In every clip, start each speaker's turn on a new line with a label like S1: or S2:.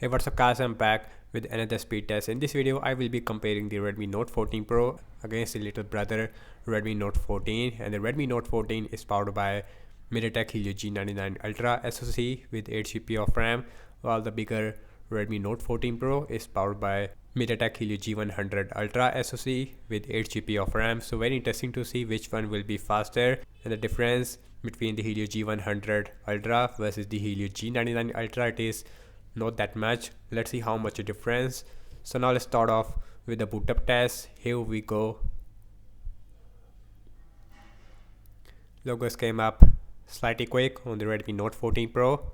S1: Hey, what's up guys, I'm back with another speed test. In this video I will be comparing the Redmi Note 14 Pro against the little brother Redmi Note 14, and the Redmi Note 14 is powered by MediaTek Helio G99 Ultra SoC with 8 GB of RAM, while the bigger Redmi Note 14 Pro is powered by MediaTek Helio G100 Ultra SoC with 8 GB of RAM. So very interesting to see which one will be faster, and the difference between the Helio G100 Ultra versus the Helio G99 Ultra, it is not that much. Let's see how much a difference. So now let's start off with the boot up test. Here we go. Logos came up slightly quick on the Redmi Note 14 Pro,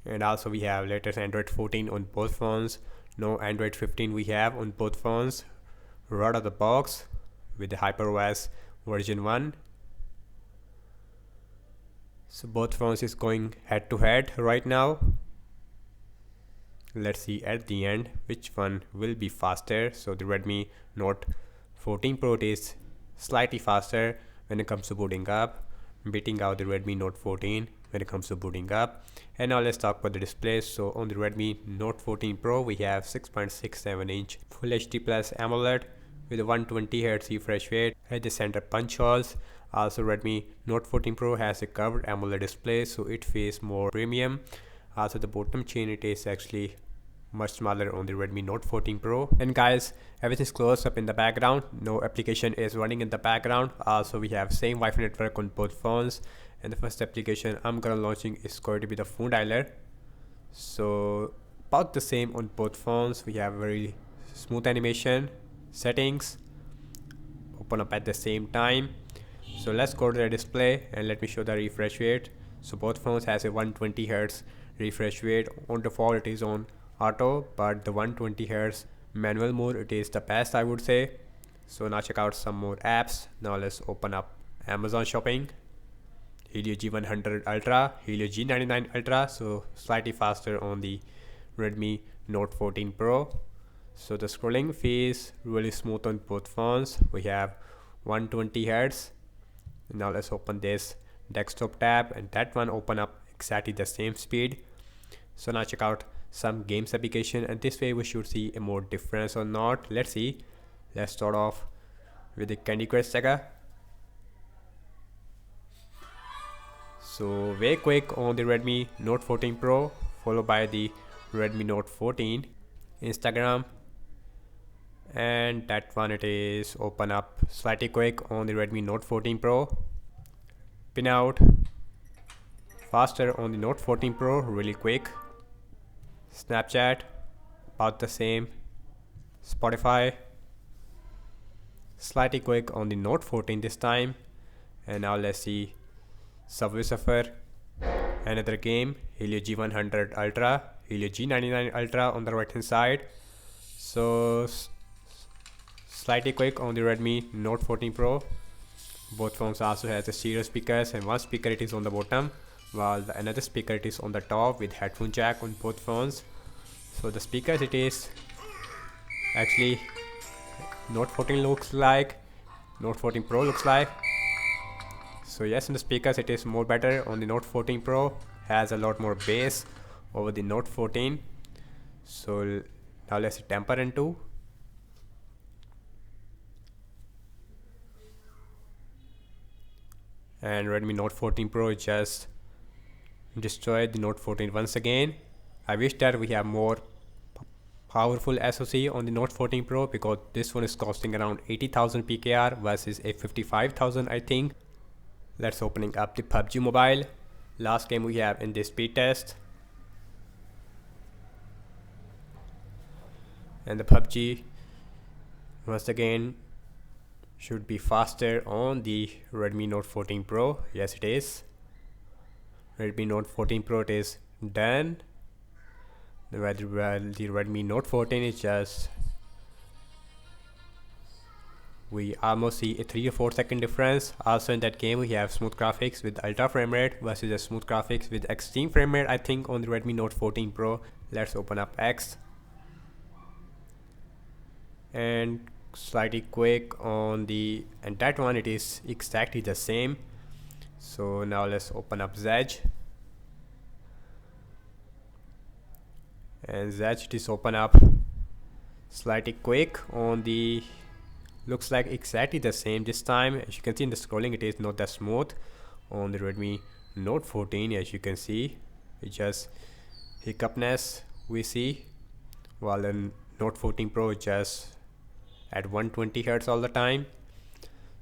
S1: and also we have latest Android 14 on both phones. No Android 15 we have on both phones right out of the box with the HyperOS version 1. So both phones is going head to head right now. Let's see at the end which one will be faster. So the Redmi Note 14 Pro is slightly faster when it comes to booting up, beating out the Redmi Note 14 when it comes to booting up. And now let's talk about the display. So on the Redmi Note 14 Pro we have 6.67 inch Full HD Plus AMOLED with a 120Hz refresh rate at the center punch holes. Also Redmi Note 14 Pro has a curved AMOLED display, so it feels more premium. Also the bottom chain, it is actually much smaller on the Redmi Note 14 Pro. And guys, everything's closed up in the background, no application is running in the background. Also we have same Wi-Fi network on both phones, and the first application I'm gonna launching is going to be the phone dialer. So about the same on both phones. We have very smooth animation, settings open up at the same time. So let's go to the display and let me show the refresh rate. So both phones has a 120Hz refresh rate. On default it is on auto, but the 120Hz manual mode, it is the best, I would say. So now check out some more apps. Now let's open up Amazon shopping. Helio G100 Ultra, Helio G99 Ultra, so slightly faster on the Redmi Note 14 Pro. So the scrolling feels really smooth on both phones. We have 120Hz. Now let's open this desktop tab, and that one open up exactly the same speed. So now check out some games application, and this way we should see a more difference or not. Let's see. Let's start off with the Candy Crush Saga. So very quick on the Redmi Note 14 Pro, followed by the Redmi Note 14. Instagram, and that one it is open up slightly quick on the Redmi Note 14 Pro. Pin out faster on the Note 14 Pro, really quick. Snapchat about the same. Spotify slightly quick on the Note 14 this time. And now let's see Subway Surfer, another game, Helio G100 Ultra, Helio G99 Ultra on the right hand side. So slightly quick on the Redmi Note 14 Pro. Both phones also has a stereo speakers, and one speaker it is on the bottom, while the another speaker it is on the top with headphone jack on both phones. So the speakers it is actually Note 14 looks like, Note 14 Pro looks like. So yes, in the speakers it is more better on the Note 14 Pro, has a lot more bass over the Note 14. So now let's see temper into. And Redmi Note 14 Pro just destroyed the Note 14 once again. I wish that we have more powerful SoC on the Note 14 Pro, because this one is costing around 80,000 PKR versus a 55,000 I think. Let's opening up the PUBG Mobile, last game we have in this speed test. And the PUBG once again should be faster on the Redmi Note 14 Pro. Yes, it is. Redmi Note 14 Pro it is done. The Redmi Note 14 is just, we almost see a 3 or 4 second difference. Also in that game we have smooth graphics with ultra frame rate versus a smooth graphics with extreme frame rate I think on the Redmi Note 14 Pro. Let's open up X, and slightly quick on the, and that one it is exactly the same. So now let's open up Zedge. and that it is open up slightly quick on the, looks like exactly the same this time. As you can see in the scrolling, it is not that smooth on the Redmi Note 14. As you can see, it's just hiccupness we see, while the Note 14 Pro is just at 120 Hz all the time.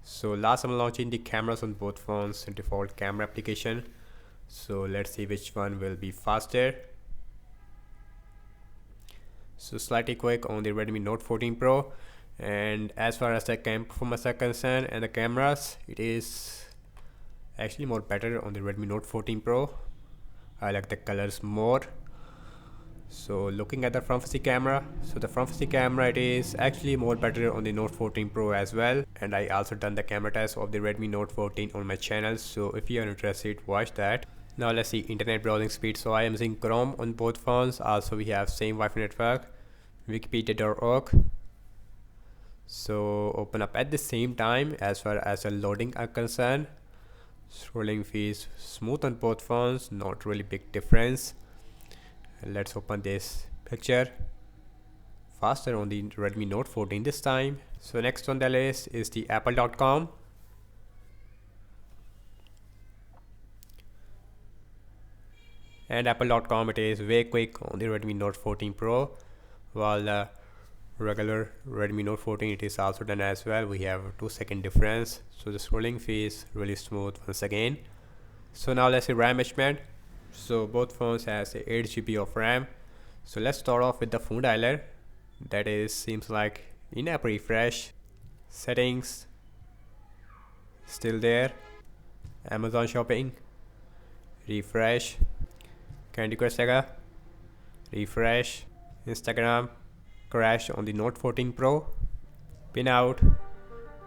S1: So last I'm launching the cameras on both phones, default camera application. So let's see which one will be faster. So slightly quick on the Redmi Note 14 Pro, and as far as the cam performance are concerned and the cameras, it is actually more better on the Redmi Note 14 Pro. I like the colors more. So looking at the front facing camera, so the front facing camera, it is actually more better on the Note 14 Pro as well, and I also done the camera test of the Redmi Note 14 on my channel, so if you are interested, watch that. Now let's see internet browsing speed. So I am using Chrome on both phones. Also we have same Wi-Fi network, wikipedia.org. So open up at the same time. As far as the loading are concerned, scrolling fees smooth on both phones, not really big difference. Let's open this picture, faster on the Redmi Note 14 this time. So next on the list is the apple.com. And apple.com, it is way quick on the Redmi Note 14 Pro, while the regular Redmi Note 14, it is also done as well. We have a 2-second difference. So the scrolling fee is really smooth once again. So now let's see RAM management. So both phones has 8 GB of RAM. So let's start off with the phone dialer. That is, seems like in-app refresh, settings, still there, Amazon shopping, refresh, Candy Crush Saga, refresh, Instagram, crash on the Note 14 Pro, pin out,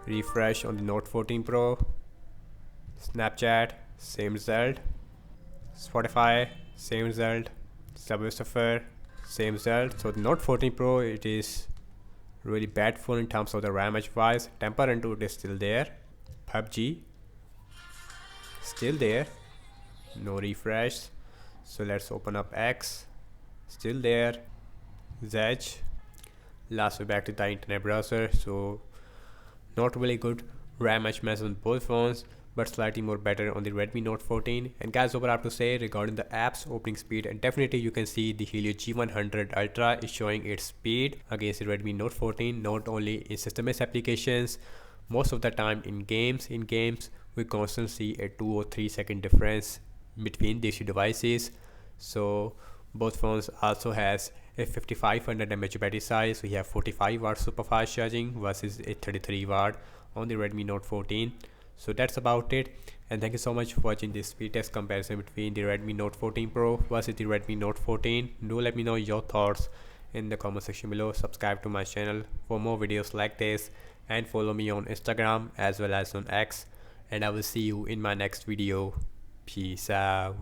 S1: refresh on the Note 14 Pro, Snapchat, same result, Spotify, same result, Subway Surfer, same result. So the Note 14 Pro, it is really bad phone in terms of the RAM wise. Temper Run 2 is still there, PUBG, still there, no refresh. So let's open up X, still there, Zedge. Last we're back to the internet browser. So not really good RAM management on both phones, but slightly more better on the Redmi Note 14. And guys, what I have to say regarding the apps opening speed, and definitely you can see the Helio G100 Ultra is showing its speed against the Redmi Note 14, not only in system-based applications, most of the time in games. In games, we constantly see a 2 or 3 second difference between these two devices. So both phones also has a 5500 mAh battery size. We have 45 watt super fast charging versus a 33 watt on the Redmi Note 14. So that's about it, and thank you so much for watching this speed test comparison between the Redmi Note 14 Pro versus the Redmi Note 14. Do let me know your thoughts in the comment section below. Subscribe to my channel for more videos like this, and follow me on Instagram as well as on X, and I will see you in my next video. Peace out.